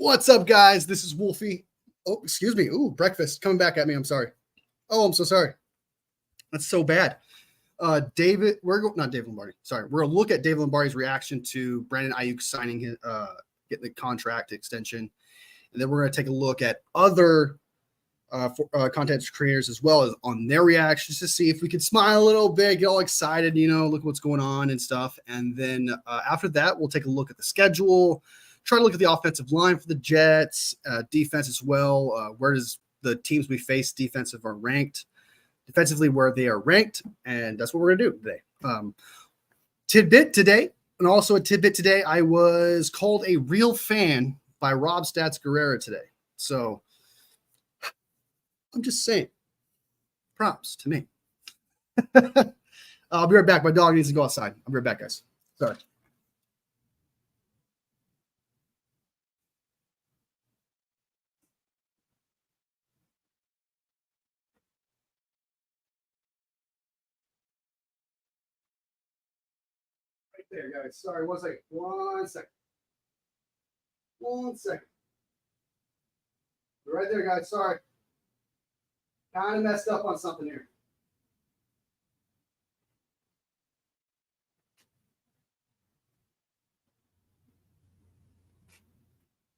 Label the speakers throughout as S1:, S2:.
S1: What's up, guys? This is Wolfie. Oh, excuse me. Ooh, breakfast coming back at me. I'm sorry. Oh, I'm so sorry. That's so bad. Not David Lombardi. Sorry. We're gonna look at David Lombardi's reaction to Brandon Aiyuk signing his getting the contract extension, and then we're gonna take a look at other content creators as well as on their reactions to see if we could smile a little bit, get all excited, look what's going on and stuff. And then after that, we'll take a look at the schedule, try to look at the offensive line for the Jets, defense as well. Where does the teams we face defensive are ranked, defensively where they are ranked, and that's what we're gonna do today. Tidbit today, and also a tidbit today. I was called a real fan by Rob Stats Guerrera today, so I'm just saying, props to me. I'll be right back. My dog needs to go outside. I'll be right back, guys. Sorry. Right there, guys. Sorry, 1 second. 1 second. 1 second. Right there, guys. Sorry. Kind of messed up on something here.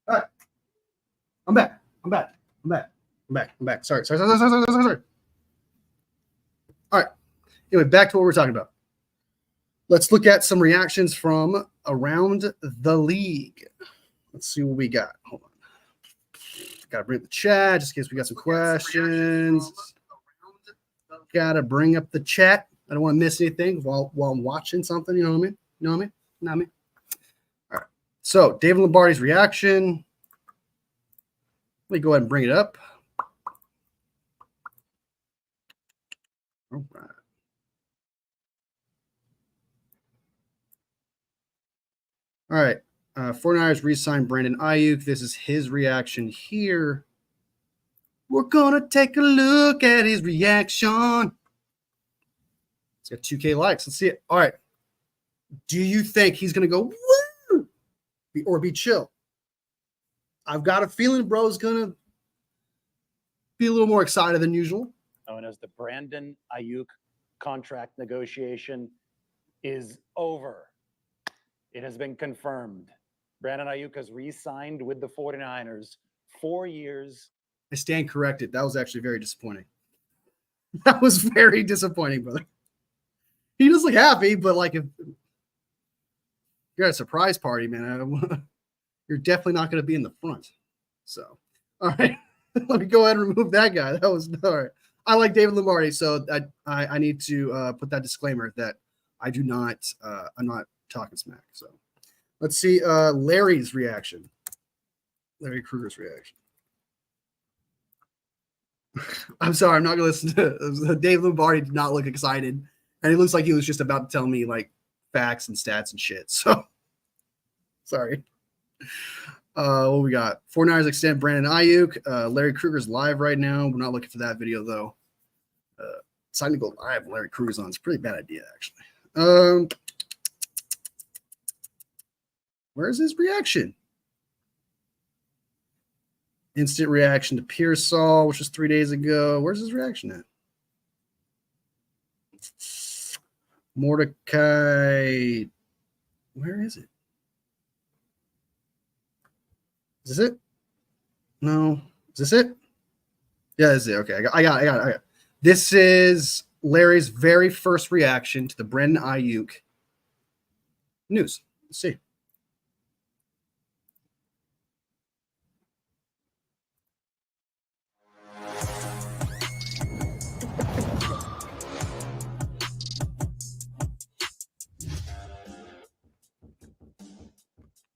S1: All right. I'm back. Sorry. All right. Anyway, back to what we're talking about. Let's look at some reactions from around the league. Let's see what we got. Hold on. Got to bring up the chat just in case we got some questions. Got to bring up the chat. I don't want to miss anything while I'm watching something. You know what I mean? All right. So David Lombardi's reaction. Let me go ahead and bring it up. All right. All right. 49ers re-signed Brandon Aiyuk. This is his reaction here. We're going to take a look at his reaction. It's got 2K likes. Let's see it. All right. Do you think he's going to go woo or be chill? I've got a feeling bro's going to be a little more excited than usual.
S2: Known as the Brandon Aiyuk contract negotiation is over. It has been confirmed. Brandon Aiyuk has re-signed with the 49ers 4 years.
S1: I stand corrected. That was actually very disappointing. That was very disappointing, brother. He does look happy, but like if you're at a surprise party, man, you're definitely not going to be in the front. So, all right. Let me go ahead and remove that guy. That was all right. I like David Lombardi, so I need to put that disclaimer that I'm not talking smack. So let's see Larry's reaction. Larry Kruger's reaction. I'm sorry, I'm not gonna listen to David Lombardi. Did not look excited, and he looks like he was just about to tell me like facts and stats and shit. So sorry. What we got? 49ers extend Brandon Aiyuk. Larry Kruger's live right now. We're not looking for that video though. Deciding to go live. Larry Kruger's on. It's a pretty bad idea actually. Where's his reaction? Instant reaction to Pearsall, which was 3 days ago. Where's his reaction at? Mordecai. Where is it? Is this it? No. Is this it? Yeah, this is it. Okay, I got it. This is Larry's very first reaction to the Brandon Aiyuk news. Let's see.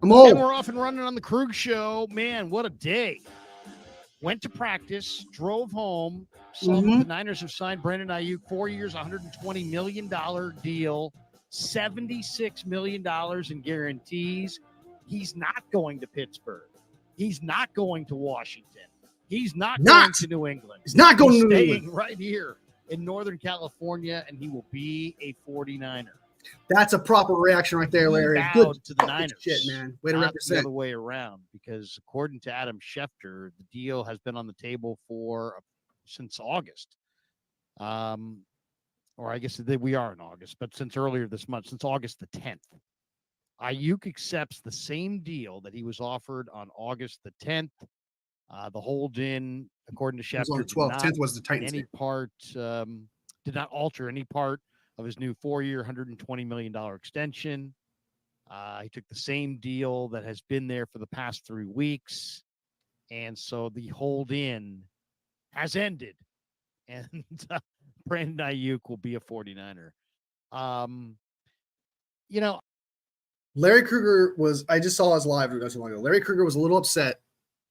S3: And we're off and running on the Krug Show. Man, what a day. Went to practice, drove home. Saw that the Niners have signed Brandon Aiyuk 4 years, $120 million deal, $76 million in guarantees. He's not going to Pittsburgh. He's not going to Washington. He's not going to New England.
S1: He's not going to New
S3: England.
S1: England.
S3: Staying right here in Northern California, and he will be a 49er.
S1: That's a proper reaction right there,
S3: He
S1: Larry.
S3: bowed
S1: Good
S3: to the
S1: fucking
S3: Niners.
S1: shit, man. Way to
S3: Not the
S1: represent.
S3: other way around, because according to Adam Schefter, the deal has been on the table since August. Or I guess we are in August, but since earlier this month, since August the 10th. Aiyuk accepts the same deal that he was offered on August the 10th. The hold-in, according to
S1: It was on
S3: Schefter,
S1: the 12th. 10th was the Titans game.
S3: did not alter any part of his new 4-year, $120 million extension. He took the same deal that has been there for the past 3 weeks. And so the hold-in has ended. And Brandon Aiyuk will be a 49er.
S1: Larry Krueger was, I just saw his live not too long ago. Larry Krueger was a little upset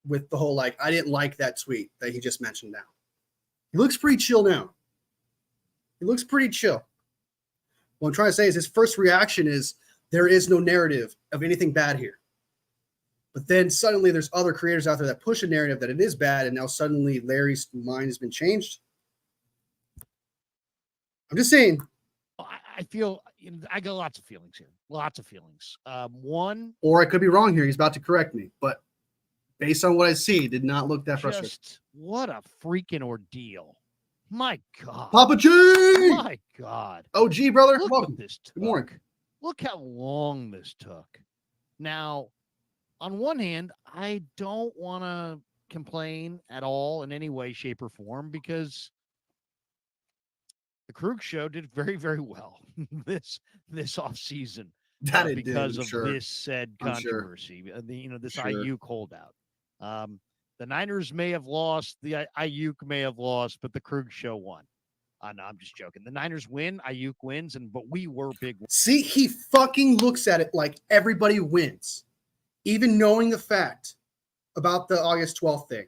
S1: with the whole, like, I didn't like that tweet that he just mentioned now. He looks pretty chill now. He looks pretty chill. What I'm trying to say is his first reaction is there is no narrative of anything bad here. But then suddenly there's other creators out there that push a narrative that it is bad, and now suddenly Larry's mind has been changed. I'm just saying.
S3: I feel I got lots of feelings here. Lots of feelings. One,
S1: or I could be wrong here. He's about to correct me, but based on what I see, did not look that frustrated.
S3: What a freaking ordeal! My God,
S1: Papa G!
S3: My God,
S1: OG brother,
S3: look
S1: welcome.
S3: what this took.
S1: Good morning.
S3: Look how long this took. Now, on one hand, I don't want to complain at all in any way, shape, or form, because the Krug show did very, very well this offseason
S1: That it
S3: because
S1: did,
S3: of
S1: sure.
S3: this said controversy. This
S1: Sure.
S3: Aiyuk holdout. The Niners may have lost, the Aiyuk may have lost, but the Krug show won. No, I'm just joking. The Niners win, Aiyuk wins, but we were big.
S1: See, he fucking looks at it like everybody wins, even knowing the fact about the August 12th thing.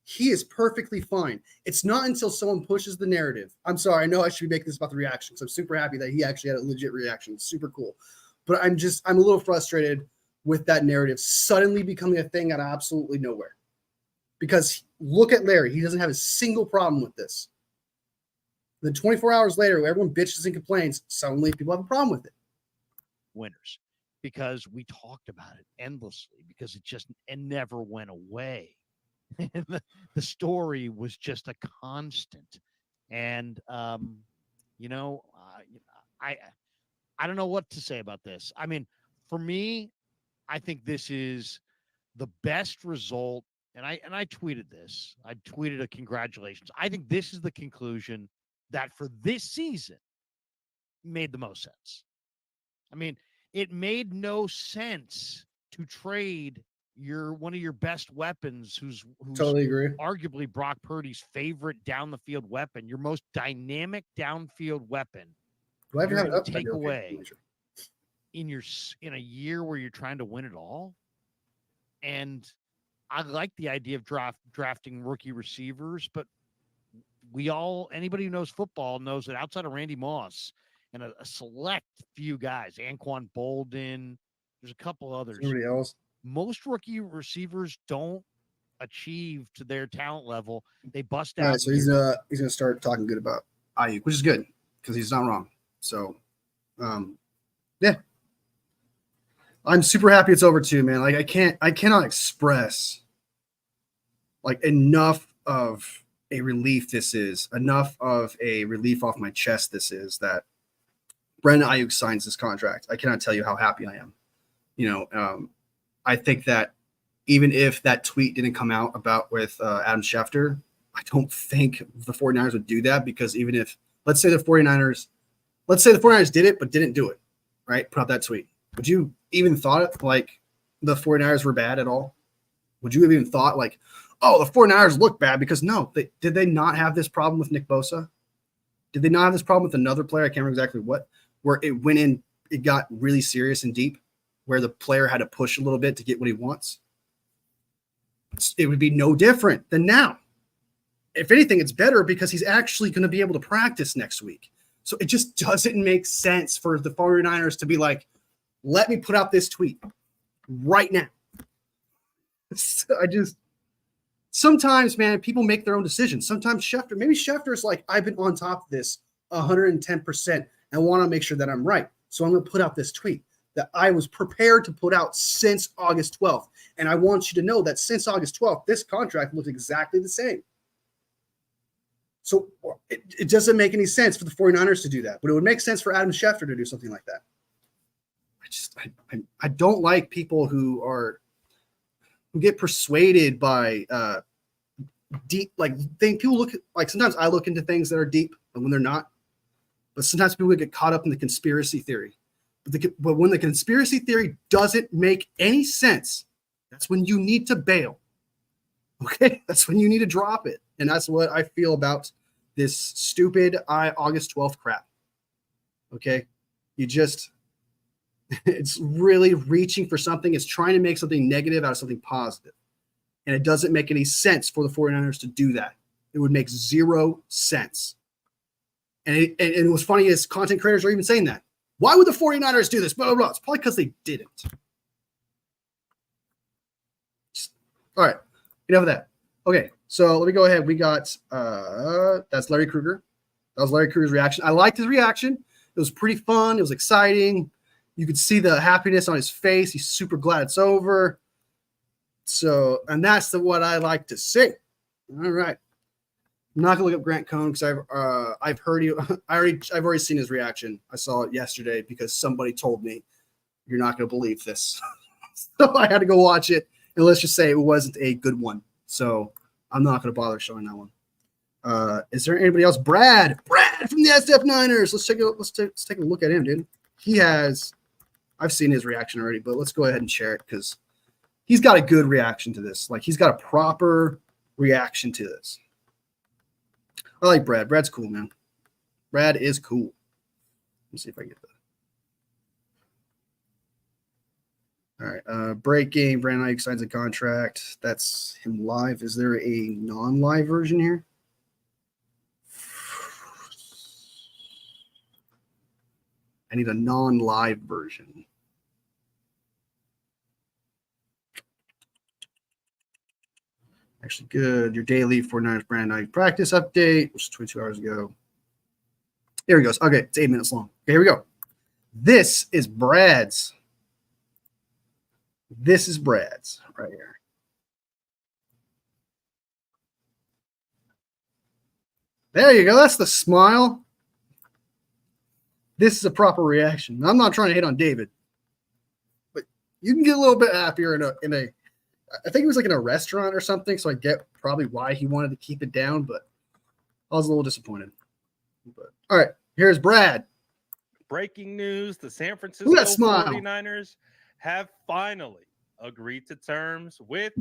S1: He is perfectly fine. It's not until someone pushes the narrative. I'm sorry. I know I should be making this about the reactions. I'm super happy that he actually had a legit reaction. Super cool. But I'm a little frustrated with that narrative suddenly becoming a thing out of absolutely nowhere. Because look at Larry. He doesn't have a single problem with this. Then 24 hours later, everyone bitches and complains. Suddenly people have a problem with it.
S3: Winners. Because we talked about it endlessly. Because it never went away. The story was just a constant, and I don't know what to say about this. I mean, for me, I think this is the best result, and I tweeted this. I tweeted a congratulations. I think this is the conclusion that for this season made the most sense. I mean, it made no sense to trade one of your best weapons, who's
S1: totally agree.
S3: Arguably Brock Purdy's favorite down the field weapon, your most dynamic downfield weapon.
S1: Do I ever have it
S3: take away in a year where you're trying to win it all? And I like the idea of drafting rookie receivers, but anybody who knows football knows that outside of Randy Moss and a select few guys, Anquan Bolden, there's a couple others.
S1: Somebody else.
S3: Most rookie receivers don't achieve to their talent level. They bust
S1: out.
S3: All
S1: right, so he's gonna start talking good about Aiyuk, which is good because he's not wrong. So, yeah, I'm super happy it's over too, man. Like I cannot express like enough of a relief this is, enough of a relief off my chest this is, that Brandon Aiyuk signs this contract. I cannot tell you how happy I am. I think that even if that tweet didn't come out about with Adam Schefter, I don't think the 49ers would do that, because even if, let's say the 49ers did it but didn't do it, right? Put out that tweet. Would you even thought it like the 49ers were bad at all? Would you have even thought like, oh, the 49ers look bad? Because no, did they not have this problem with Nick Bosa? Did they not have this problem with another player? I can't remember exactly what, where it went in, it got really serious and deep, where the player had to push a little bit to get what he wants. It would be no different than now. If anything, it's better because he's actually going to be able to practice next week. So it just doesn't make sense for the 49ers to be like, let me put out this tweet right now. Sometimes, man, people make their own decisions. Sometimes Schefter's like, I've been on top of this 110% and want to make sure that I'm right. So I'm going to put out this tweet that I was prepared to put out since August 12th. And I want you to know that since August 12th, this contract looks exactly the same. So it doesn't make any sense for the 49ers to do that, but it would make sense for Adam Schefter to do something like that. I don't like people who get persuaded by deep, people look at, sometimes I look into things that are deep and when they're not, but sometimes people get caught up in the conspiracy theory. But when the conspiracy theory doesn't make any sense, that's when you need to bail. Okay, that's when you need to drop it. And that's what I feel about this stupid August 12th crap. Okay, it's really reaching for something. It's trying to make something negative out of something positive. And it doesn't make any sense for the 49ers to do that. It would make zero sense. And what's funny is content creators are even saying that. Why would the 49ers do this? Blah, blah, blah. It's probably because they didn't. All right. Enough of that. Okay. So let me go ahead. We got, that's Larry Krueger. That was Larry Krueger's reaction. I liked his reaction. It was pretty fun. It was exciting. You could see the happiness on his face. He's super glad it's over. So, and that's what I like to see. All right. I'm not gonna look up Grant Cohn because I've heard you. I've already seen his reaction. I saw it yesterday because somebody told me you're not gonna believe this. So I had to go watch it, and let's just say it wasn't a good one. So I'm not gonna bother showing that one. Is there anybody else? Brad from the SF Niners. Let's take a look at him, dude. I've seen his reaction already, but let's go ahead and share it because he's got a good reaction to this. Like he's got a proper reaction to this. I like Brad. Brad's cool, man. Brad is cool. Let me see if I can get that. All right. Breaking. Brandon Aiyuk signs a contract. That's him live. Is there a non-live version here? I need a non-live version. Actually, good. Your daily 49ers Brandon Aiyuk practice update, which is 22 hours ago. Here he goes. Okay, it's 8 minutes long. Okay, here we go. This is Brad's. This is Brad's right here. There you go. That's the smile. This is a proper reaction. I'm not trying to hate on David, but you can get a little bit happier in a I think it was like in a restaurant or something, so I get probably why he wanted to keep it down, but I was a little disappointed. But all right, here's Brad.
S4: Breaking news, the San Francisco 49ers have finally agreed to terms with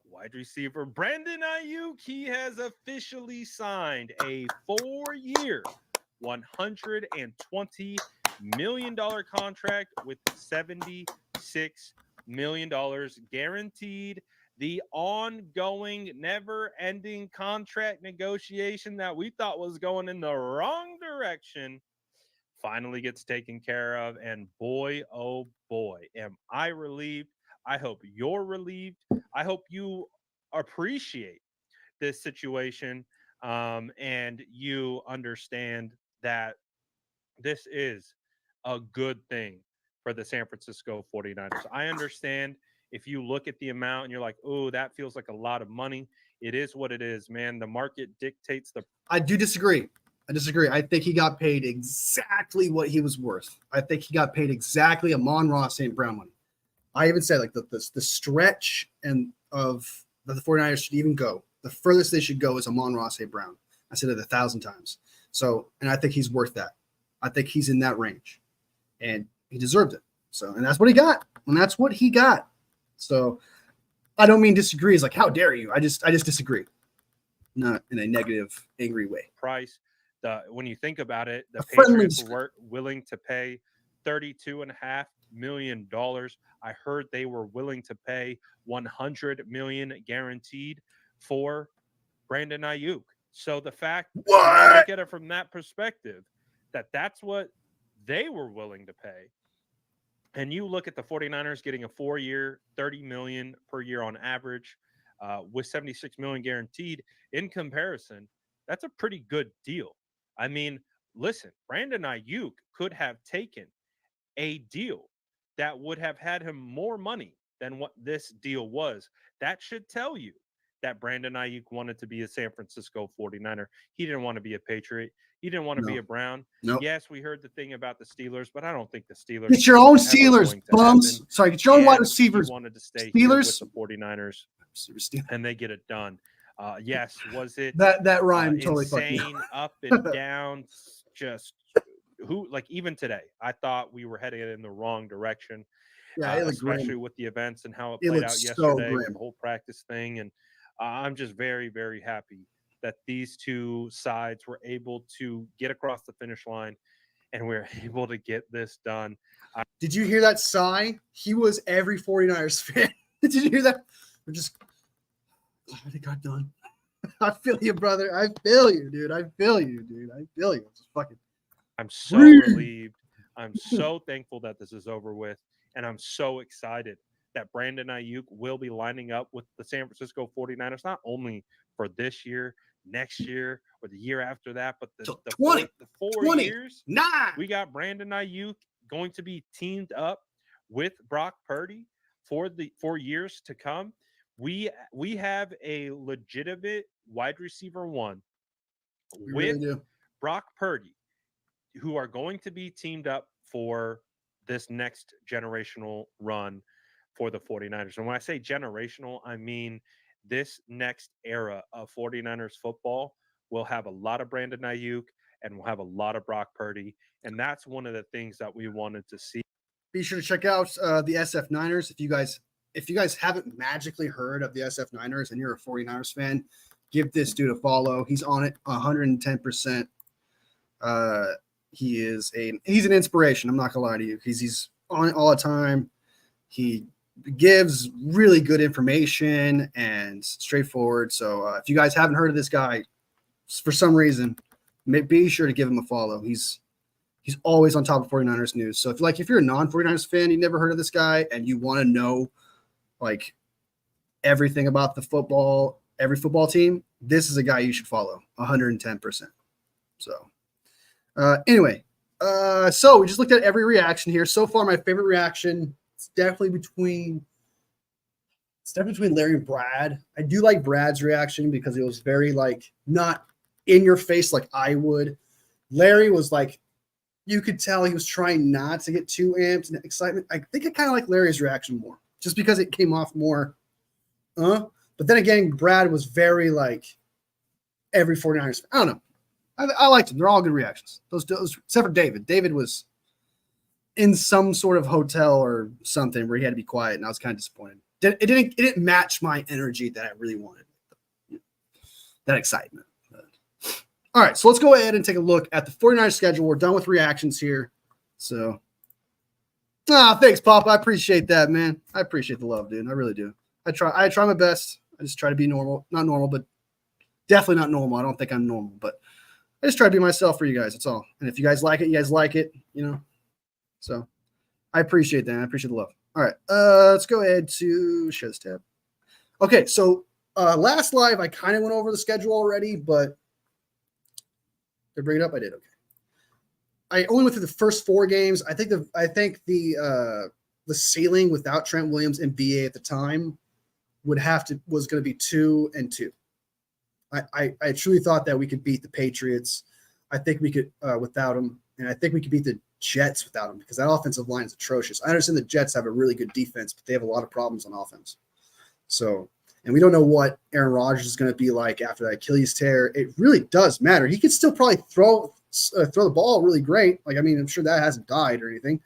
S4: wide receiver Brandon Aiyuk. He has officially signed a 4-year, $120 million contract with $76 million guaranteed. The ongoing, never-ending contract negotiation that we thought was going in the wrong direction finally gets taken care of. And boy, oh boy, am I relieved. I hope you're relieved. I hope you appreciate this situation and you understand that this is a good thing for the San Francisco 49ers. I understand if you look at the amount and you're like, oh, that feels like a lot of money. It is what it is, man. The market dictates the.
S1: I do disagree. I think he got paid exactly what he was worth. I think he got paid exactly Amon-Ra St. Brown money. I even said like the stretch and of that the 49ers should even go. The furthest they should go is Amon-Ra St. Brown. I said it 1,000 times. So, and I think he's worth that. I think he's in that range, and he deserved it. So, and that's what he got. So, I don't mean disagree. It's like, how dare you? I just disagree. Not in a negative, angry way.
S4: Price. When you think about it, the Patriots were willing to pay $32.5 million. I heard they were willing to pay $100 million guaranteed for Brandon Aiyuk. So the fact that you look at it from that perspective, that's what they were willing to pay. And you look at the 49ers getting a 4-year, $30 million per year on average, with $76 million guaranteed. In comparison, that's a pretty good deal. I mean, listen, Brandon Aiyuk could have taken a deal that would have had him more money than what this deal was. That should tell you that Brandon Aiyuk wanted to be a San Francisco 49er. He didn't want to be a Patriot. He didn't want to be a Brown.
S1: No.
S4: Yes, we heard the thing about the Steelers, but I don't think the Steelers.
S1: Get your own
S4: was ever
S1: Steelers,
S4: going to
S1: bums.
S4: happen.
S1: Sorry, get your own wide
S4: And
S1: receivers.
S4: He wanted to stay here with
S1: Steelers.
S4: the 49ers, and they get it done. Yes, was it
S1: That rhyme totally fucked me
S4: insane, up and down, just even today, I thought we were headed in the wrong direction.
S1: Yeah, it looked
S4: especially
S1: grim.
S4: with the events and how it
S1: It
S4: played
S1: looked
S4: out
S1: so
S4: yesterday with
S1: grim.
S4: the whole practice thing. And I'm just very, very happy that these two sides were able to get across the finish line and we're able to get this done.
S1: Did you hear that sigh? He was every 49ers fan. Did you hear that? We're just glad it got done. I feel you, brother. I feel you, dude. I feel you, dude. I feel you. Just fucking.
S4: I'm so relieved. I'm so thankful that this is over with. And I'm so excited that Brandon Aiyuk will be lining up with the San Francisco 49ers, not only for this year, next year, or the year after that, but the 4 years. We got Brandon Aiyuk going to be teamed up with Brock Purdy for the 4 years to come. We have a legitimate wide receiver one with Brock Purdy, who are going to be teamed up for this next generational run for the 49ers. And when I say generational, I mean this next era of 49ers football will have a lot of Brandon Aiyuk and we'll have a lot of Brock Purdy. And that's one of the things that we wanted to see.
S1: Be sure to check out the SF Niners. If you guys haven't magically heard of the SF Niners and you're a 49ers fan, give this dude a follow. He's on it 110%. He's an inspiration. I'm not gonna lie to you. He's on it all the time. He gives really good information and straightforward. So if you guys haven't heard of this guy for some reason, be sure to give him a follow. He's always on top of 49ers news. So if you're a non-49ers fan, you never heard of this guy, and you want to know like everything about every football team, this is a guy you should follow 110%. So anyway, so we just looked at every reaction here. So far, my favorite reaction is definitely between Larry and Brad. I do like Brad's reaction because it was very like not in your face like I would. Larry was like, you could tell he was trying not to get too amped and excitement. I think I kind of like Larry's reaction more, just because it came off more. But then again, Brad was very like every 49ers. I don't know. I liked them. They're all good reactions. Those except for David. David was in some sort of hotel or something where he had to be quiet, and I was kind of disappointed. It didn't match my energy that I really wanted. That excitement. All right, so let's go ahead and take a look at the 49ers schedule. We're done with reactions here. So, thanks, Pop. I appreciate that, man. I appreciate the love, dude. I really do. I try my best. I just try to be normal. Not normal, but definitely not normal. I don't think I'm normal, but I just try to be myself for you guys. That's all. And if you guys like it, you guys like it, So I appreciate that. I appreciate the love. All right. Let's go ahead to share this tab. Okay. So last live, I kind of went over the schedule already, but to bring it up, I did. Okay. I only went through the first 4 games. I think the ceiling without Trent Williams and BA at the time was going to be 2-2. I truly thought that we could beat the Patriots. I think we could without him, and I think we could beat the Jets without him because that offensive line is atrocious. I understand the Jets have a really good defense, but they have a lot of problems on offense. So, and we don't know what Aaron Rodgers is going to be like after that Achilles tear. It really does matter. He could still probably throw the ball really great. Like, I mean, I'm sure that hasn't died or anything,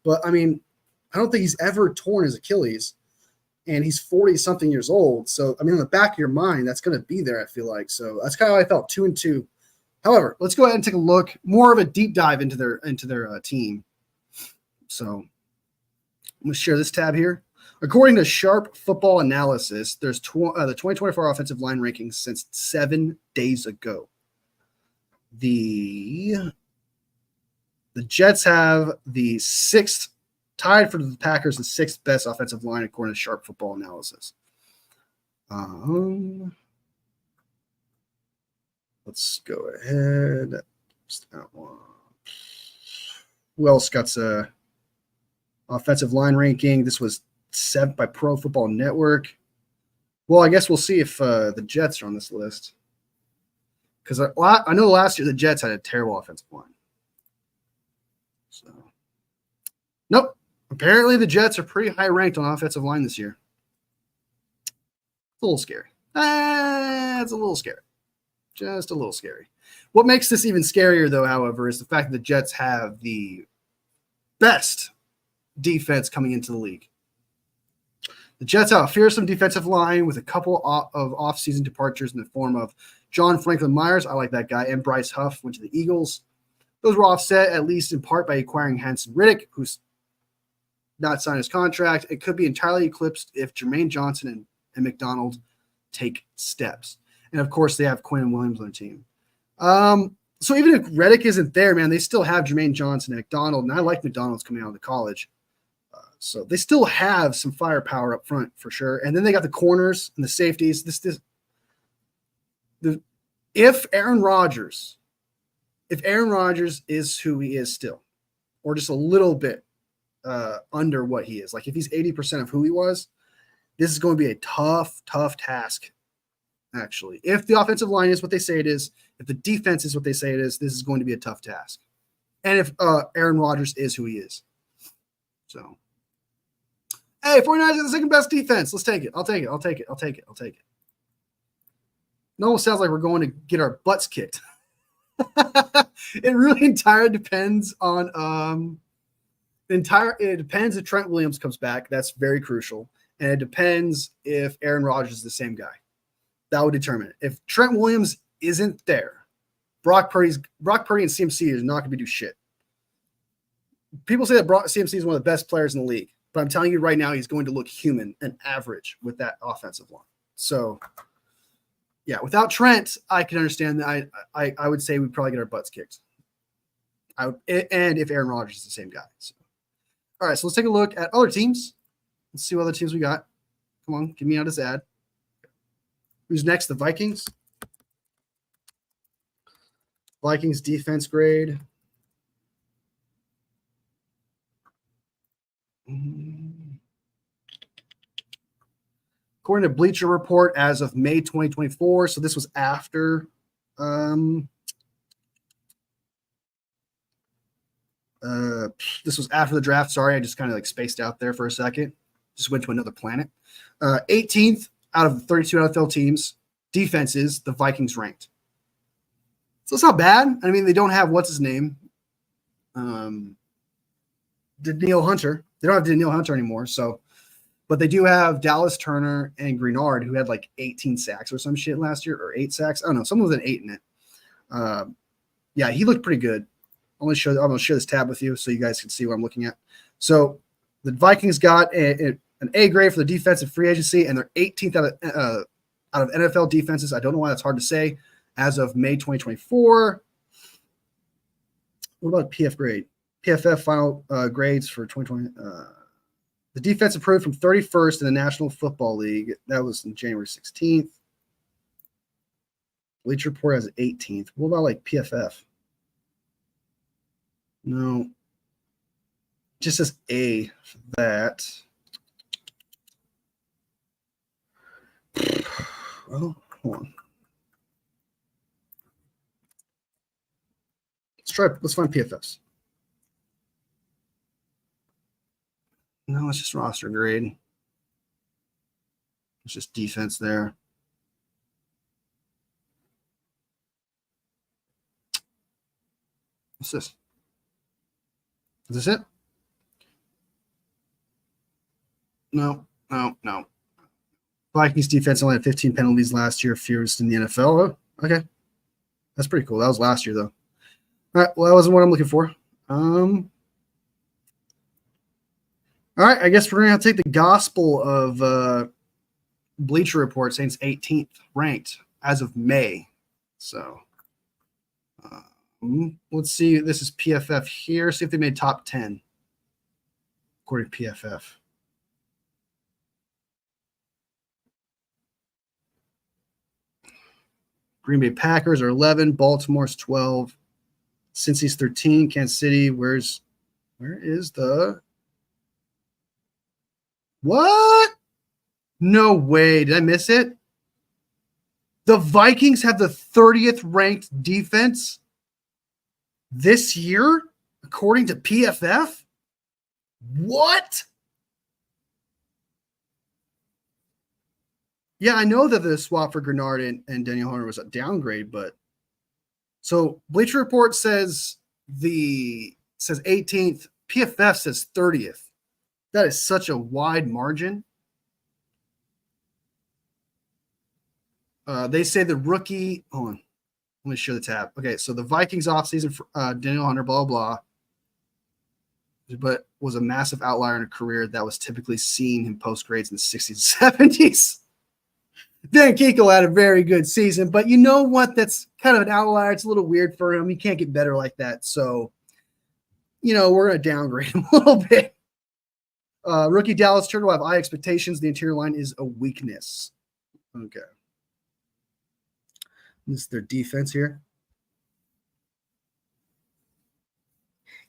S1: but I mean, I don't think he's ever torn his Achilles. And he's 40-something years old. So, I mean, in the back of your mind, that's going to be there, I feel like. So that's kind of how I felt, 2-2. However, let's go ahead and take a look, more of a deep dive into their team. So I'm going to share this tab here. According to Sharp Football Analysis, there's the 2024 offensive line rankings since 7 days ago. The Jets have the 6th, tied for the Packers, the 6th best offensive line according to Sharp Football Analysis. Let's go ahead. Just that one. Who else got Offensive line ranking. This was set by Pro Football Network. Well, I guess we'll see if the Jets are on this list. Because I know last year the Jets had a terrible offensive line. So, nope. Apparently the Jets are pretty high ranked on offensive line this year. It's a little scary. It's a little scary. Just a little scary. What makes this even scarier, though, however, is the fact that the Jets have the best defense coming into the league. The Jets have a fearsome defensive line with a couple of offseason departures in the form of John Franklin Myers, I like that guy, and Bryce Huff went to the Eagles. Those were offset, at least in part, by acquiring Hanson Riddick, who's not signed his contract. It could be entirely eclipsed if Jermaine Johnson and McDonald take steps. And, of course, they have Quinn Williams on their team. So even if Riddick isn't there, man, they still have Jermaine Johnson and McDonald, and I like McDonald's coming out of the college. So they still have some firepower up front for sure. And then they got the corners and the safeties. If Aaron Rodgers is who he is still, or just a little bit under what he is, like if he's 80% of who he was, this is going to be a tough task, actually. If the offensive line is what they say it is, if the defense is what they say it is, this is going to be a tough task. And if Aaron Rodgers is who he is. So, hey, 49ers are the second best defense. Let's take it. I'll take it. No one sounds like we're going to get our butts kicked. It really entirely depends on it depends if Trent Williams comes back. That's very crucial. And it depends if Aaron Rodgers is the same guy. That would determine it. If Trent Williams isn't there, Brock Purdy and CMC is not going to do shit. People say that CMC is one of the best players in the league, but I'm telling you right now, he's going to look human and average with that offensive line. So, yeah, without Trent, I can understand that. I would say we'd probably get our butts kicked. And if Aaron Rodgers is the same guy. So. All right, so let's take a look at other teams. Let's see what other teams we got. Come on, give me out his ad. Who's next? The Vikings. Vikings defense grade. According to Bleacher Report, as of May 2024, so this was after the draft. Sorry, I just kind of like spaced out there for a second. Just went to another planet. 18th out of the 32 NFL teams, defenses, the Vikings ranked. So it's not bad. I mean, they don't have what's his name, Danielle Hunter. They don't have Danielle Hunter anymore. So, but they do have Dallas Turner and Greenard, who had like 18 sacks or some shit last year, or 8 sacks. I don't know. Someone with an 8 in it. Yeah, he looked pretty good. I'm going to share this tab with you so you guys can see what I'm looking at. So the Vikings got an A grade for the defensive free agency, and they're 18th out of NFL defenses. I don't know why that's hard to say. As of May 2024. What about PF grade? PFF final grades for 2020. The defense improved from 31st in the National Football League. That was on January 16th. Bleacher Report has 18th. What about like PFF? No. Just says A for that. Well, hold on. Let's find PFFs. No, it's just roster grade. It's just defense there. What's this? Is this it? No. Vikings defense only had 15 penalties last year, fewest in the NFL. Oh, okay. That's pretty cool. That was last year, though. All right. Well, that wasn't what I'm looking for. All right. I guess we're going to have to take the gospel of Bleacher Report saying it's 18th ranked as of May. So let's see. This is PFF here. See if they made top 10 according to PFF. Green Bay Packers are 11. Baltimore's 12. Cincy's 13. Kansas City, where is the What? No way. Did I miss it? The Vikings have the 30th ranked defense this year, according to PFF. What? Yeah, I know that the swap for Grenard and Daniel Hunter was a downgrade, but so Bleacher Report says 18th, PFF says 30th. That is such a wide margin. They say the rookie. Hold on. Let me show the tab. Okay, so the Vikings offseason for Daniel Hunter, blah, blah, but was a massive outlier in a career that was typically seen in post grades in the 60s and 70s. Dan Kiko had a very good season, but you know what? That's kind of an outlier. It's a little weird for him. He can't get better like that. So, we're going to downgrade him a little bit. Rookie Dallas Turtle have high expectations. The interior line is a weakness. Okay. This is their defense here.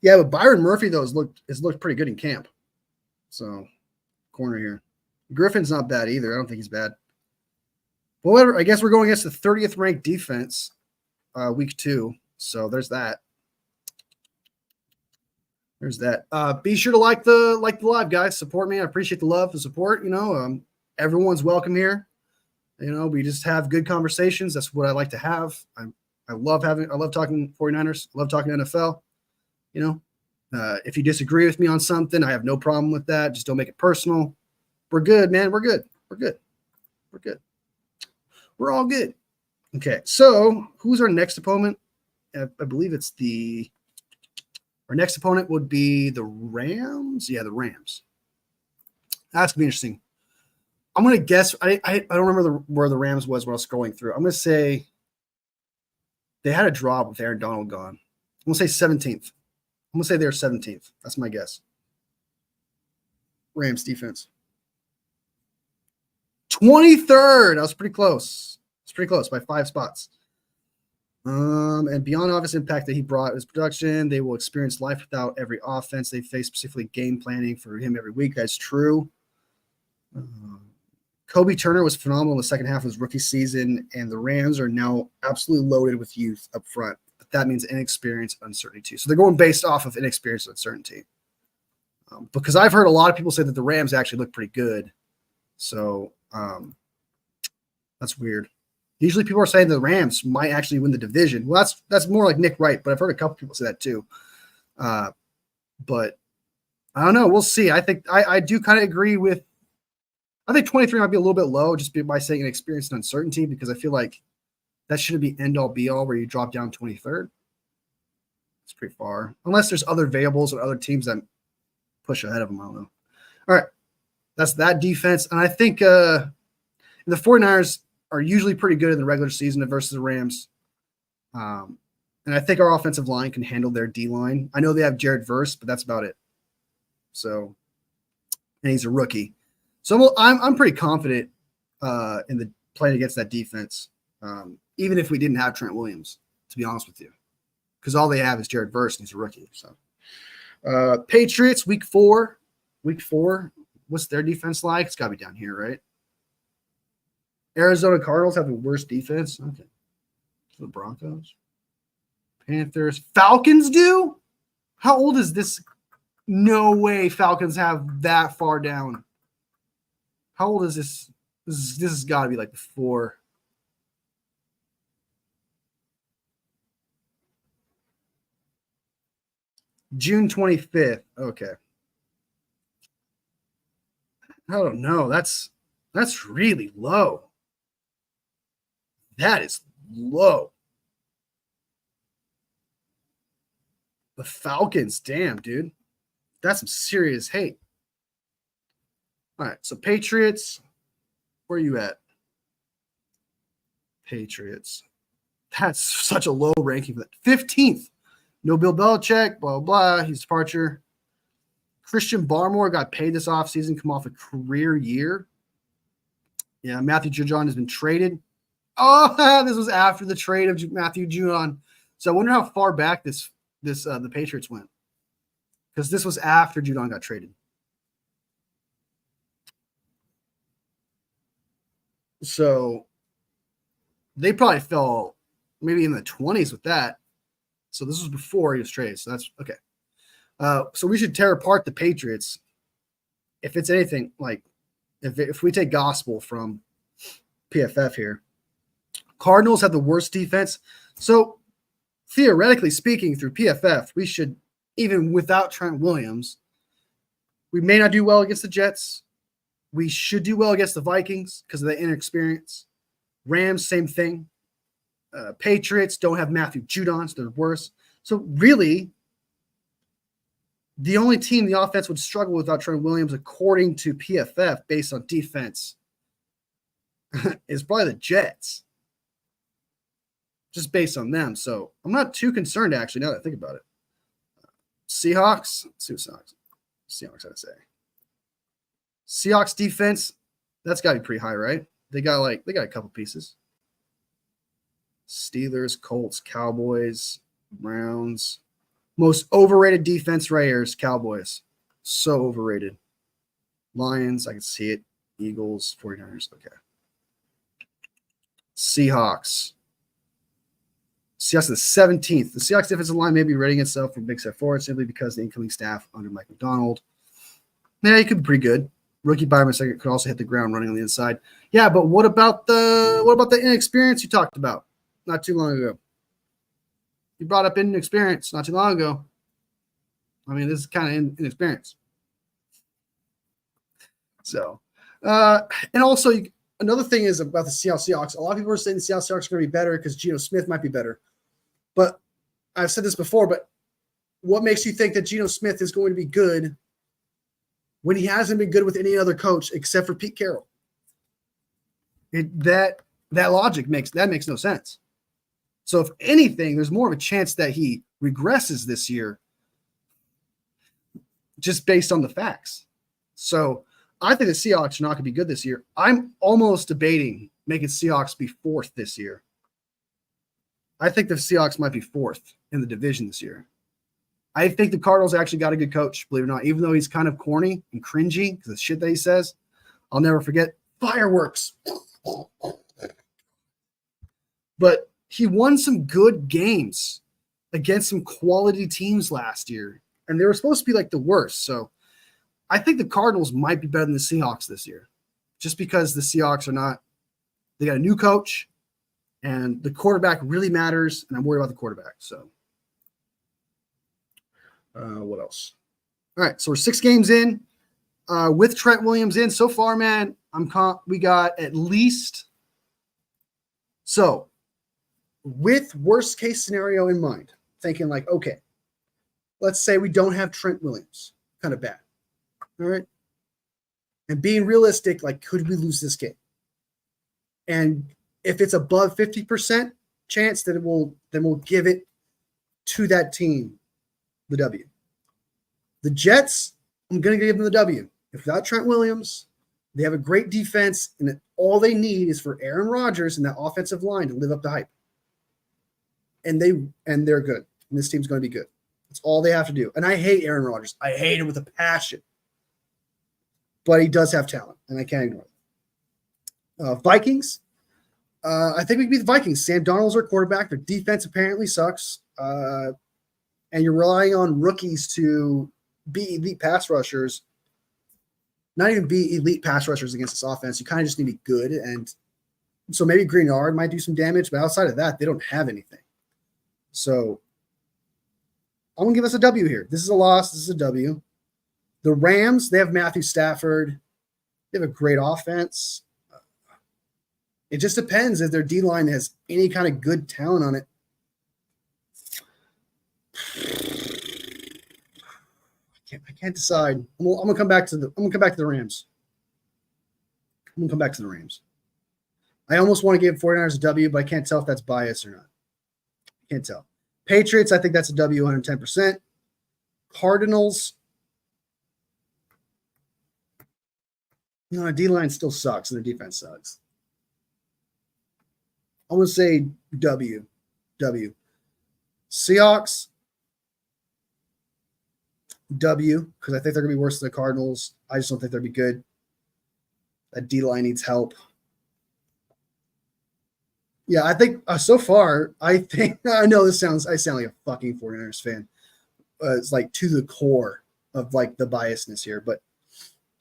S1: Yeah, but Byron Murphy, though, has looked pretty good in camp. So, corner here. Griffin's not bad either. I don't think he's bad. Well, whatever. I guess we're going against the 30th ranked defense, week 2. So there's that. There's that. Be sure to like the live, guys. Support me. I appreciate the love, the support. Everyone's welcome here. We just have good conversations. That's what I like to have. I love talking 49ers. I love talking NFL. If you disagree with me on something, I have no problem with that. Just don't make it personal. We're good, man. We're good. We're good. We're good. We're all good. Okay, so who's our next opponent? I believe it's our next opponent would be the Rams. Yeah, the Rams. That's going to be interesting. I'm going to guess. I don't remember where the Rams was when I was scrolling through. I'm going to say they had a drop with Aaron Donald gone. I'm going to say 17th. I'm going to say they're 17th. That's my guess. Rams defense. 23rd. I was pretty close. It's pretty close by 5 spots. And beyond obvious impact that he brought his production, they will experience life without every offense they face, specifically game planning for him every week. That's true. Kobe Turner was phenomenal in the second half of his rookie season, and the Rams are now absolutely loaded with youth up front. But that means inexperience, uncertainty too. So they're going based off of inexperience and uncertainty. Because I've heard a lot of people say that the Rams actually look pretty good. So that's weird. Usually people are saying the Rams might actually win the division. Well, that's more like Nick Wright, but I've heard a couple people say that too. But I don't know. We'll see. I think I do kind of agree with. I think 23 might be a little bit low just by saying inexperience and uncertainty, because I feel like that shouldn't be end all be all where you drop down 23rd. It's pretty far, unless there's other variables or other teams that push ahead of them. I don't know. All right, that's that defense, and I think the 49ers are usually pretty good in the regular season versus the Rams. And I think our offensive line can handle their D-line. I know they have Jared Verse, but that's about it. So, and he's a rookie. So I'm pretty confident in the playing against that defense, even if we didn't have Trent Williams, to be honest with you. Because all they have is Jared Verse, and he's a rookie. So, Patriots, week 4. Week 4, what's their defense like? It's got to be down here, right? Arizona Cardinals have the worst defense. Okay. The Broncos. Panthers. Falcons do? How old is this? No way Falcons have that far down. How old is this? This has got to be like before. June 25th. Okay. I don't know. That's really low. That is low. The Falcons, damn, dude. That's some serious hate. All right, so Patriots, where are you at? Patriots. That's such a low ranking. 15th. No Bill Belichick, blah, blah, his departure. Christian Barmore got paid this offseason, come off a career year. Yeah, Matthew Judon has been traded. Oh, this was after the trade of Matthew Judon. So I wonder how far back the Patriots went, because this was after Judon got traded. So they probably fell maybe in the 20s with that. So this was before he was traded. So that's okay. So we should tear apart the Patriots. If it's anything like, if we take gospel from PFF here, Cardinals have the worst defense. So theoretically speaking, through PFF, we should, even without Trent Williams, we may not do well against the Jets. We should do well against the Vikings because of the inexperience. Rams, same thing. Patriots don't have Matthew Judon, so they're worse. So really, the only team the offense would struggle without Trent Williams, according to PFF, based on defense, is probably the Jets. Just based on them. So I'm not too concerned, actually, now that I think about it. Seahawks. Let's see what Seahawks had to say. Seahawks defense, that's got to be pretty high, right? They got a couple pieces. Steelers, Colts, Cowboys, Browns. Most overrated defense right here is Cowboys. So overrated. Lions, I can see it. Eagles, 49ers, okay. Seahawks. Seahawks the 17th. The Seahawks defensive line may be readying itself for a big step forward simply because the incoming staff under Mike McDonald. Yeah, he could be pretty good. Rookie Byron II could also hit the ground running on the inside. Yeah, but what about the inexperience you talked about not too long ago? You brought up inexperience not too long ago. I mean, this is kind of inexperience. So, and also another thing is about the Seattle Seahawks. A lot of people are saying the Seattle Seahawks are going to be better because Geno Smith might be better. But I've said this before, but what makes you think that Geno Smith is going to be good when he hasn't been good with any other coach except for Pete Carroll? That logic makes no sense. So if anything, there's more of a chance that he regresses this year just based on the facts. So I think the Seahawks are not going to be good this year. I'm almost debating making Seahawks be fourth this year. I think the Seahawks might be fourth in the division this year. I think the Cardinals actually got a good coach, believe it or not, even though he's kind of corny and cringy because of the shit that he says. I'll never forget fireworks. But he won some good games against some quality teams last year, and they were supposed to be like the worst. So I think the Cardinals might be better than the Seahawks this year, just because the Seahawks are not – they got a new coach, and the quarterback really matters, and I'm worried about the quarterback. So what else? All right, so we're 6 games in with Trent Williams in. So far, man, we got at least – so with worst case scenario in mind, thinking like, okay, let's say we don't have Trent Williams. Kind of bad. All right. And being realistic, like, could we lose this game? And if it's above 50% chance, then we'll give it to that team, the W. The Jets, I'm going to give them the W. If without Trent Williams, they have a great defense, and all they need is for Aaron Rodgers and that offensive line to live up to hype. And they're good. And this team's going to be good. That's all they have to do. And I hate Aaron Rodgers. I hate him with a passion. But he does have talent, and I can't ignore it. Vikings. I think we can beat the Vikings. Sam Darnold's our quarterback. Their defense apparently sucks. And you're relying on rookies to be elite pass rushers. Not even be elite pass rushers against this offense. You kind of just need to be good. And so maybe Greenard might do some damage, but outside of that, they don't have anything. So I'm going to give us a W here. This is a loss. This is a W. The Rams, they have Matthew Stafford. They have a great offense. It just depends if their D-line has any kind of good talent on it. I can't decide. I'm gonna come back to the Rams. I'm gonna come back to the Rams. I almost want to give 49ers a W, but I can't tell if that's bias or not. Can't tell. Patriots, I think that's a W 110%. Cardinals. No, D-line still sucks, and their defense sucks. I'm going to say W. Seahawks, W, because I think they're going to be worse than the Cardinals. I just don't think they'll be good. That D-line needs help. Yeah, I think so far, I know I sound like a fucking 49ers fan. It's like to the core of like the biasness here, but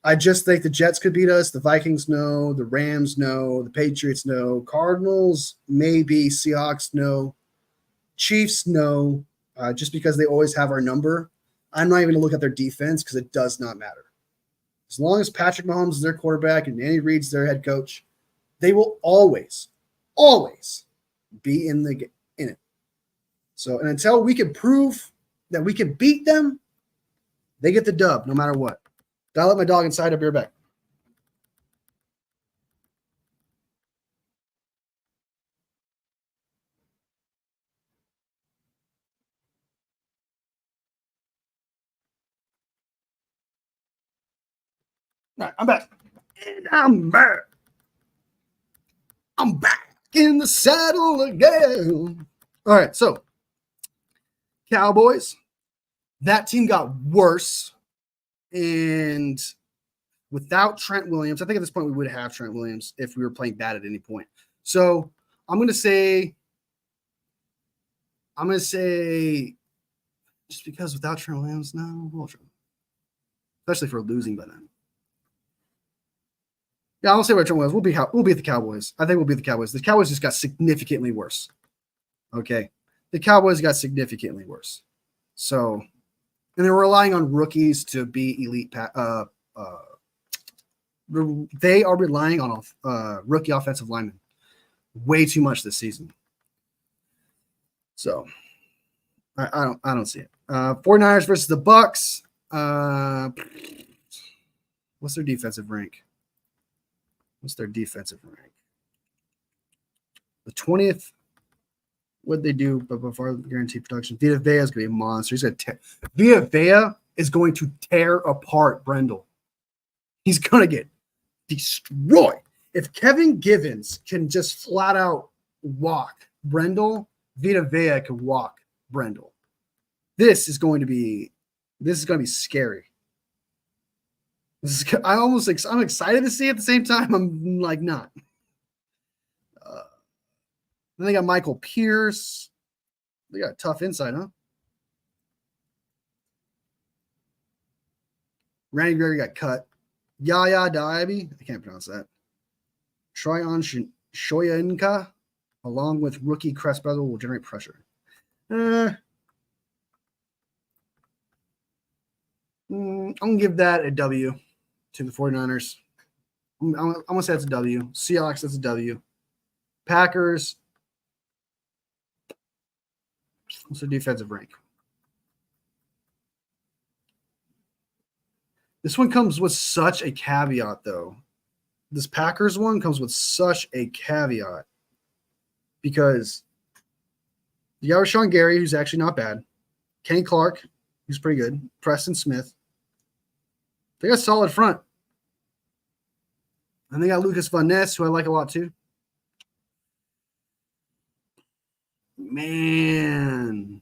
S1: I just think the Jets could beat us. The Vikings no, the Rams no, the Patriots no, Cardinals maybe, Seahawks no, Chiefs no, just because they always have our number. I'm not even going to look at their defense because it does not matter. As long as Patrick Mahomes is their quarterback and Andy Reid's their head coach, they will always be in it. So, and until we can prove that we can beat them, they get the dub no matter what. Gotta let my dog inside. I'll be right back. All right, I'm back. And I'm back. I'm back in the saddle again. All right, so Cowboys, that team got worse. And without Trent Williams, I think at this point we would have Trent Williams if we were playing bad at any point. So I'm going to say, just because without Trent Williams, no, especially if we're losing by then. Yeah, I'll say about Trent Williams. We'll beat the Cowboys. I think we'll beat the Cowboys. The Cowboys just got significantly worse. Okay, the Cowboys got significantly worse. So, and they're relying on rookies to be elite. They are relying on rookie offensive linemen way too much this season. So, I don't see it. 49ers versus the Bucks. What's their defensive rank? What's their defensive rank? The 20th. What'd they do before guaranteed production? Vita Vea is going to be a monster. Vita Vea is going to tear apart Brendel. He's going to get destroyed. If Kevin Givens can just flat out walk Brendel, Vita Vea can walk Brendel. This is going to be scary. I'm excited to see it at the same time. I'm like not. Then they got Michael Pierce. They got a tough inside, huh? Randy Gregory got cut. Yaya Diaby, I can't pronounce that. Tryon Shoyinka, along with rookie Crest Brother, will generate pressure. I'm going to give that a W to the 49ers. I'm going to say that's a W. Seahawks, that's a W. Packers, what's their defensive rank? This one comes with such a caveat, though. This Packers one comes with such a caveat because you got Rashawn Gary, who's actually not bad. Kenny Clark, who's pretty good. Preston Smith. They got a solid front. And they got Lucas Van Ness, who I like a lot too. Man.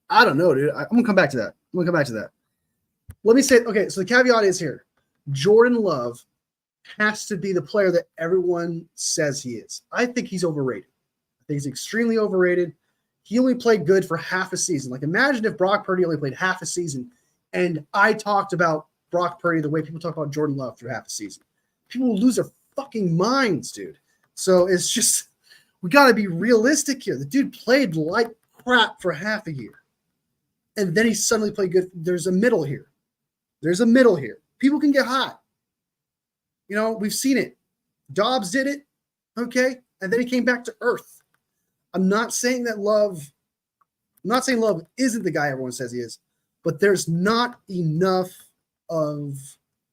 S1: I don't know, dude. I'm going to come back to that. Let me say, okay, so the caveat is here. Jordan Love has to be the player that everyone says he is. I think he's overrated. I think he's extremely overrated. He only played good for half a season. Like, imagine if Brock Purdy only played half a season, and I talked about Brock Purdy the way people talk about Jordan Love through half a season. People will lose their fucking minds, dude. So it's just, we got to be realistic here. The dude played like crap for half a year. And then he suddenly played good. There's a middle here. People can get hot. You know, we've seen it. Dobbs did it. Okay. And then he came back to earth. I'm not saying Love isn't the guy everyone says he is, but there's not enough of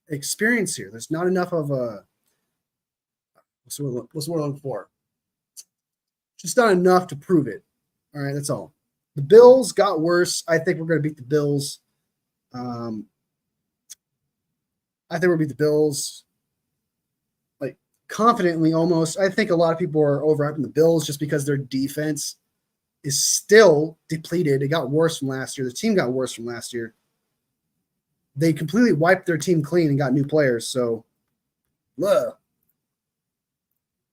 S1: experience here. There's not enough of a, what's the word I'm looking for? Just not enough to prove it. All right. That's all. The Bills got worse. I think we're going to beat the Bills. Like, confidently almost. I think a lot of people are overhyping the Bills just because their defense is still depleted. It got worse from last year. The team got worse from last year. they completely wiped their team clean and got new players. So,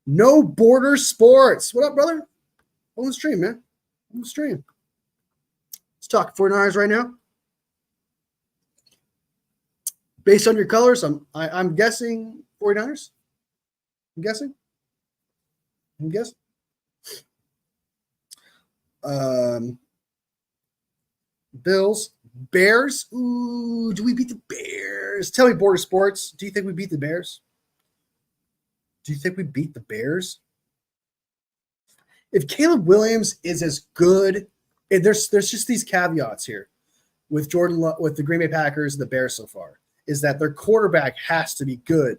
S1: No Border Sports. What up, brother? On the stream, man. On the stream. Let's talk 49ers right now. Based on your colors, I'm guessing 49ers. I'm guessing. Bills. Bears. Ooh, do we beat the Bears? Tell me, Border Sports. Do you think we beat the Bears? If Caleb Williams is as good, there's just these caveats here with with the Green Bay Packers and the Bears so far, is that their quarterback has to be good.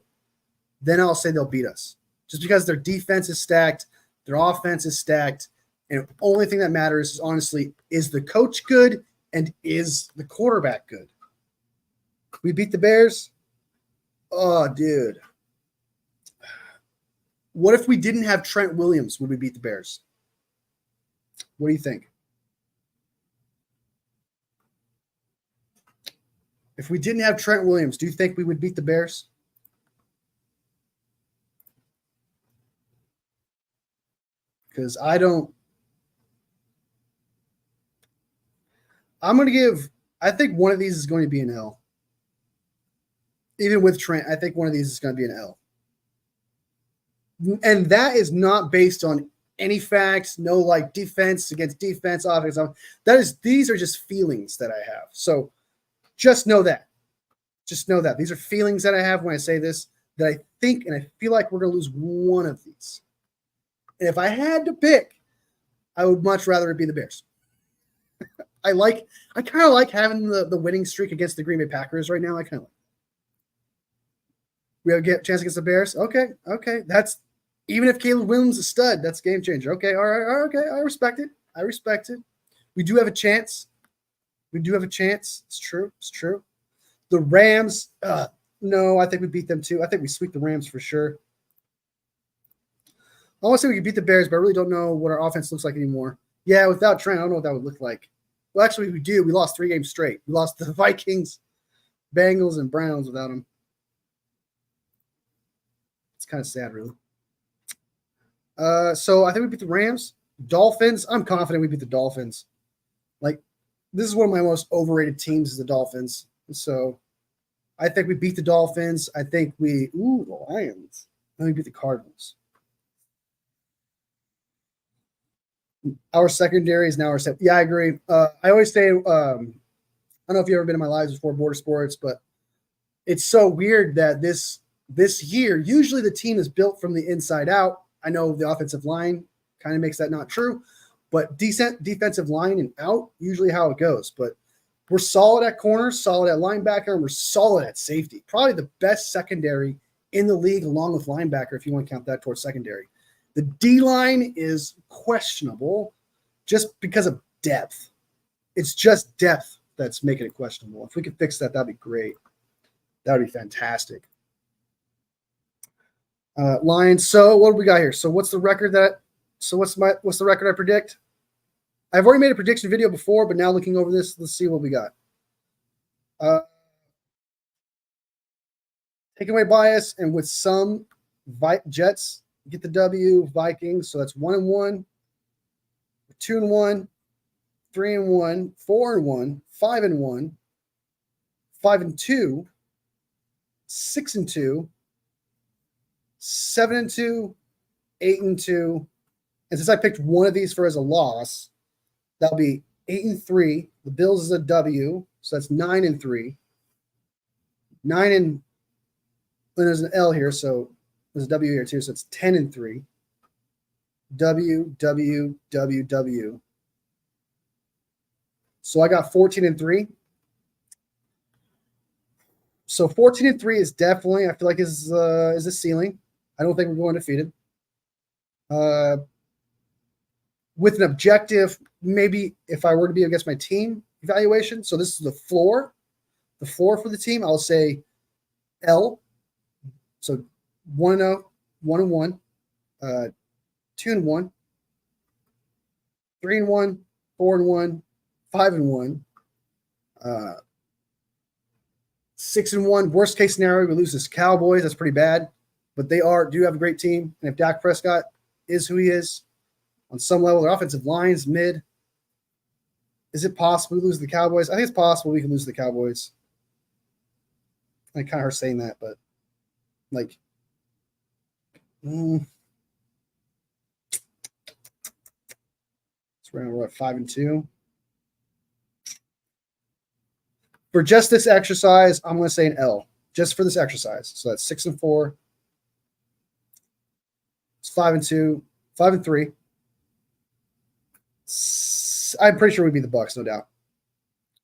S1: Then I'll say they'll beat us. Just because their defense is stacked, their offense is stacked, and the only thing that matters is, honestly, is the coach good and is the quarterback good? We beat the Bears? Oh, dude. What if we didn't have Trent Williams? Would we beat the Bears? What do you think? If we didn't have Trent Williams, do you think we would beat the Bears? Because I don't. I think one of these is going to be an L. Even with Trent, I think one of these is going to be an L. And that is not based on any facts, no like defense against defense, offense. These are just feelings that I have. So just know that. These are feelings that I have when I say this, that I think and I feel like we're going to lose one of these. And if I had to pick, I would much rather it be the Bears. I kind of like having the winning streak against the Green Bay Packers right now. I kind of like. We have a chance against the Bears. Okay. That's even if Caleb Williams is a stud, that's a game changer. Okay, all right, okay. I respect it. We do have a chance. It's true. The Rams, no, I think we beat them too. I think we sweep the Rams for sure. I want to say we could beat the Bears, but I really don't know what our offense looks like anymore. Yeah, without Trent, I don't know what that would look like. Well, actually, we do. We lost 3 games straight. We lost the Vikings, Bengals, and Browns without him. It's kind of sad, really. So I think we beat the Rams. Dolphins, I'm confident we beat the Dolphins. Like, this is one of my most overrated teams is the Dolphins. So I think we beat the Dolphins. I think the Lions. I think we beat the Cardinals. Our secondary is now our set. Yeah, I agree. I always say, I don't know if you've ever been in my lives before, Border Sports, but it's so weird that this year, usually the team is built from the inside out. I know the offensive line kind of makes that not true, but decent defensive line and out, usually how it goes. But we're solid at corner, solid at linebacker, and we're solid at safety. Probably the best secondary in the league, along with linebacker, if you want to count that towards secondary. The D-line is questionable just because of depth. It's just depth that's making it questionable. If we could fix that, that'd be great. That would be fantastic. Lions. So what do we got here? So what's the record what's the record I predict? I've already made a prediction video before, but now looking over this, let's see what we got. Taking away bias and with some Jets get the W, Vikings. So that's 1-1, 2-1, 3-1, 4-1, 5-1, 5-2, 6-2, 7-2, 8-2. And since I picked one of these for as a loss, that'll be 8-3. The Bills is a W, so that's 9-3. 9 and there's an L here, so there's a W here too, so it's 10-3. W, W, W, W. So I got 14-3. So 14-3 is definitely, I feel like is a ceiling. I don't think we're going undefeated. With an objective, maybe if I were to be against my team evaluation, so this is the floor for the team, I'll say L. So 1-0, 1-1, 2-1, 3-1, 4-1, 5-1, 6-1. Worst case scenario, we lose to Cowboys. That's pretty bad. But they do have a great team. And if Dak Prescott is who he is, on some level, their offensive line's mid. Is it possible we lose to the Cowboys? I think it's possible we can lose to the Cowboys. I kind of hurt saying that, but like, it's we're at 5-2. For just this exercise, I'm going to say an L, just for this exercise. So that's 6-4. It's 5-2, 5-3. I'm pretty sure we'd be the Bucs, no doubt.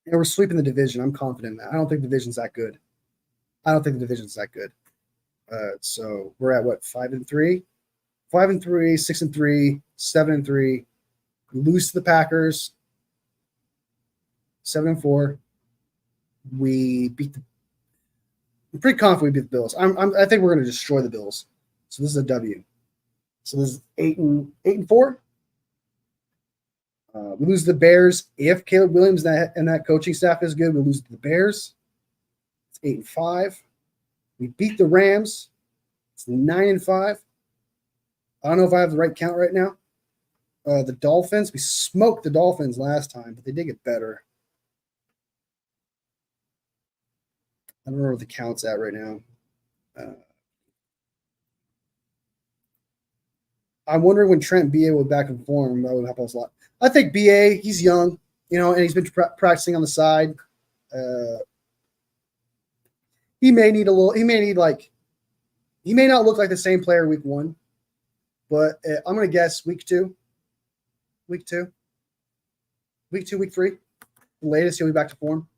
S1: And we're sweeping the division. I'm confident in that. I don't think the division's that good. So we're at what, 5-3, 6-3, 7-3. We lose to the Packers. 7-4. We beat I'm pretty confident we beat the Bills. I think we're going to destroy the Bills. So this is a W. So this is 8-4. We lose to the Bears. If Caleb Williams and that coaching staff is good, we lose to the Bears. It's 8-5. We beat the Rams. It's 9-5. I don't know if I have the right count right now. The Dolphins. We smoked the Dolphins last time, but they did get better. I don't know where the count's at right now. I'm wondering when Trent B.A. will be back in form. That would help us a lot. I think B.A., he's young, and he's been practicing on the side. He may not look like the same player week 1, but I'm going to guess week 2. Week 3. The latest, he'll be back to form.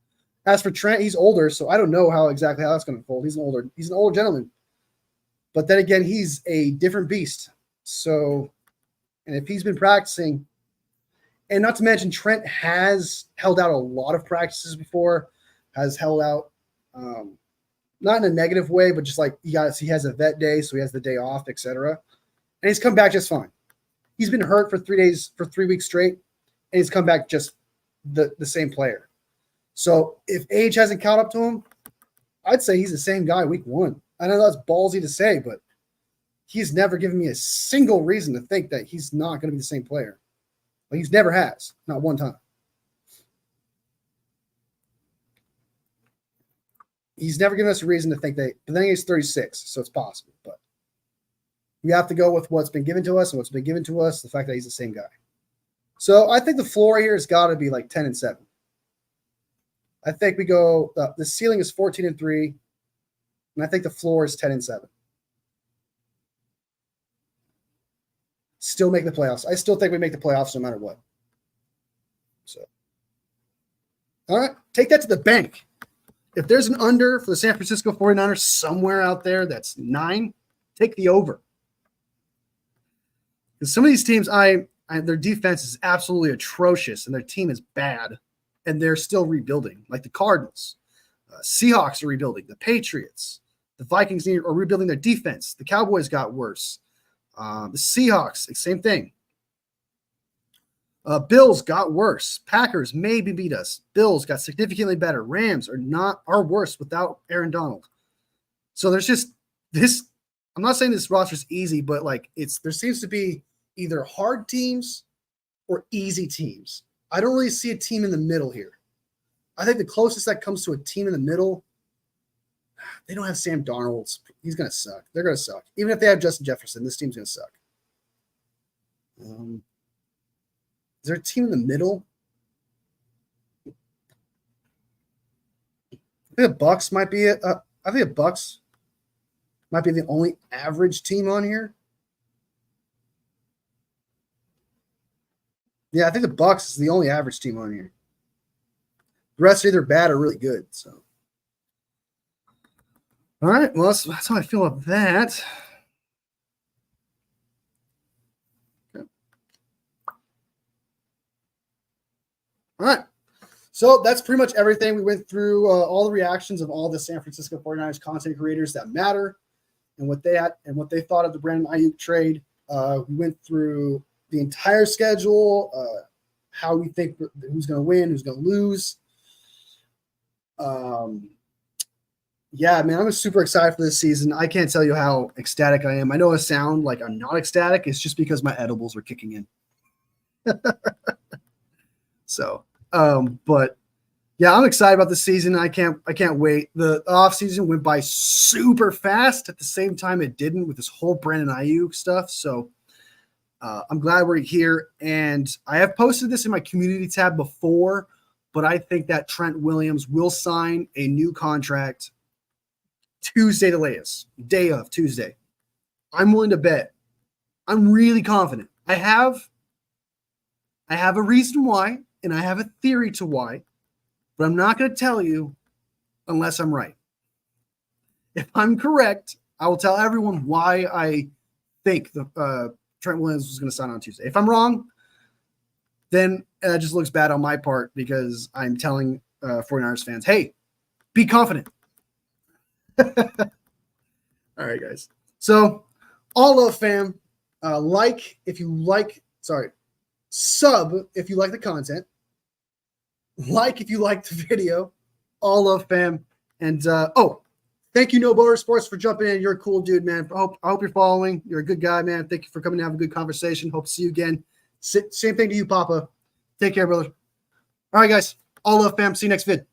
S1: As for Trent, he's older, so I don't know exactly how that's going to unfold. He's an older gentleman. But then again, he's a different beast. So, and if he's been practicing, and not to mention Trent has held out a lot of practices before, has held out, not in a negative way, but just like he has a vet day, so he has the day off, etc. And he's come back just fine. He's been hurt for 3 weeks straight, and he's come back just the same player. So if age hasn't caught up to him, I'd say he's the same guy week 1. I know that's ballsy to say, but he's never given me a single reason to think that he's not going to be the same player. But he's never has, not one time. He's never given us a reason to think that, but then he's 36, so it's possible. But we have to go with what's been given to us, and what's been given to us, the fact that he's the same guy. So I think the floor here has got to be like 10-7. I think we go, the ceiling is 14-3, and I think the floor is 10-7. Still make the playoffs. I still think we make the playoffs no matter what. So, all right, take that to the bank. If there's an under for the San Francisco 49ers somewhere out there that's 9, take the over. Because some of these teams, their defense is absolutely atrocious, and their team is bad, and they're still rebuilding, like the Cardinals. Seahawks are rebuilding. The Patriots. The Vikings are rebuilding their defense. The Cowboys got worse. The Seahawks, same thing. Bills got worse. Packers maybe beat us. Bills got significantly better. Rams are worse without Aaron Donald. So there's just this. I'm not saying this roster is easy, but like there seems to be either hard teams or easy teams. I don't really see a team in the middle here. I think the closest that comes to a team in the middle, they don't have Sam Darnold. He's going to suck. They're going to suck. Even if they have Justin Jefferson, this team's going to suck. Is there a team in the middle? I think the Bucs might be it. I think the Bucs might be the only average team on here. Yeah, I think the Bucs is the only average team on here. The rest are either bad or really good. So, all right. Well, that's how I feel about that. Okay. All right. So that's pretty much everything. We went through all the reactions of all the San Francisco 49ers content creators that matter and what they thought of the Brandon Aiyuk trade. We went through the entire schedule, how we think who's going to win, who's going to lose. Yeah, man, I'm super excited for this season. I can't tell you how ecstatic I am. I know I sound like I'm not ecstatic. It's just because my edibles are kicking in. So, but yeah, I'm excited about the season. I can't wait. The off season went by super fast. At the same time, it didn't with this whole Brandon Aiyuk stuff. So, I'm glad we're here. And I have posted this in my community tab before, but I think that Trent Williams will sign a new contract Tuesday, the latest day of Tuesday. I'm willing to bet. I'm really confident. I have a reason why, and I have a theory to why, but I'm not going to tell you unless I'm right. If I'm correct, I will tell everyone why I think the Trent Williams was going to sign on Tuesday. If I'm wrong, then it just looks bad on my part because I'm telling 49ers fans, hey, be confident. All right, guys. So, all love, fam. Sub if you like the content. Like if you like the video. All love, fam. And thank you, No Boater Sports, for jumping in. You're a cool dude, man. I hope you're following. You're a good guy, man. Thank you for coming to have a good conversation. Hope to see you again. Same thing to you, Papa. Take care, brother. All right, guys. All love, fam. See you next vid.